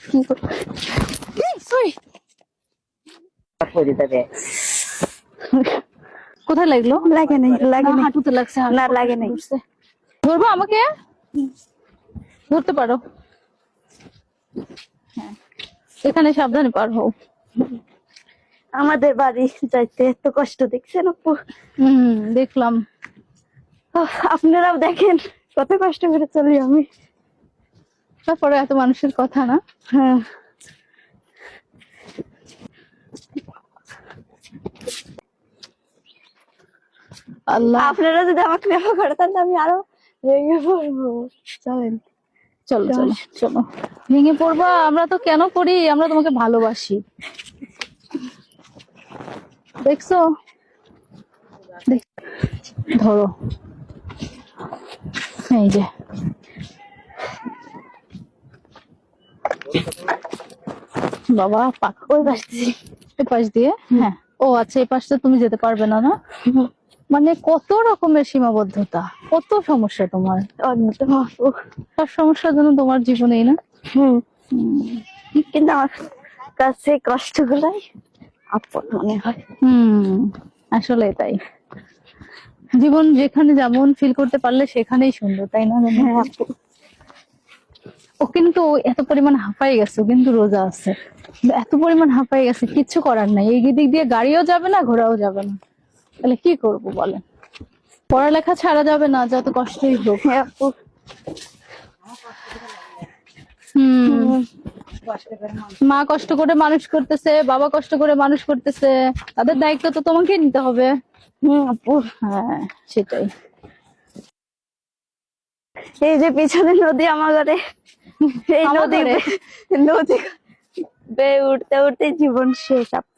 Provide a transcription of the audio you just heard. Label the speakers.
Speaker 1: কি সরি, কোথায় লাগলো?
Speaker 2: লাগে নাই, লাগে নাই,
Speaker 1: হাঁটুতে লাগছে।
Speaker 2: না লাগে নাই।
Speaker 1: ধরবো আমাকে? ধরতে পারো। হ্যাঁ, এখানে সাবধানে পার হও।
Speaker 2: আমাদের বাড়ি যাইতে এত কষ্ট দেখছেন আপু?
Speaker 1: দেখলাম।
Speaker 2: আপনারাও দেখেন কত কষ্ট করে চলি আমি।
Speaker 1: তারপরে এত মানুষের কথা না।
Speaker 2: হ্যাঁ,
Speaker 1: আল্লাহ,
Speaker 2: আপনারা যদি আমাকে নেওয়া করে তাহলে আমি আরো ভেঙে পড়বো। চলেন,
Speaker 1: চলো চলো চলো। ভেঙে পড়বা? আমরা তো কেন করি, আমরা তোমাকে ভালোবাসি। দেখছো? ধরো, এই যে। বাবা পাক,
Speaker 2: ওই পাশ দিয়ে।
Speaker 1: এই পাশ দিয়ে? হ্যাঁ। ও আচ্ছা, এই পাশটা তুমি যেতে পারবে না? না মানে কত রকমের সীমাবদ্ধতা, কত সমস্যা তোমার।
Speaker 2: অন্যতম আপু।
Speaker 1: সব সমস্যার জন্য তোমার জীবনেই না।
Speaker 2: কিন্তু আমার কাছে কষ্টগুলাই আপন মনে হয়।
Speaker 1: আসলে তাই। জীবন যেখানে যেমন ফিল করতে পারলে সেখানেই সুন্দর, তাই না?
Speaker 2: হ্যাঁ আপু।
Speaker 1: ও কিন্তু এত পরিমাণ হাঁপাই গেছে, ও কিন্তু রোজা আছে। এত পরিমাণ হাঁপাই গেছে, কিচ্ছু করার নাই। এই দিক দিয়ে গাড়িও যাবে না, ঘোড়াও যাবে না। তাহলে কি করবো বলেন? পড়ালেখা ছাড়া যাবে না, যত কষ্টই হোক।
Speaker 2: হ্যাঁ আপু।
Speaker 1: মা কষ্ট করে মানুষ করতেছে, বাবা কষ্ট করে মানুষ করতেছে, তাদের দায়িত্ব তো তোমাকে নিতে হবে।
Speaker 2: আপু।
Speaker 1: হ্যাঁ, সেটাই।
Speaker 2: এই যে পিছনে নদী আমার ঘরে, এই নদী নদী বেয়ে উঠতে উঠতে জীবন শেষ আপু।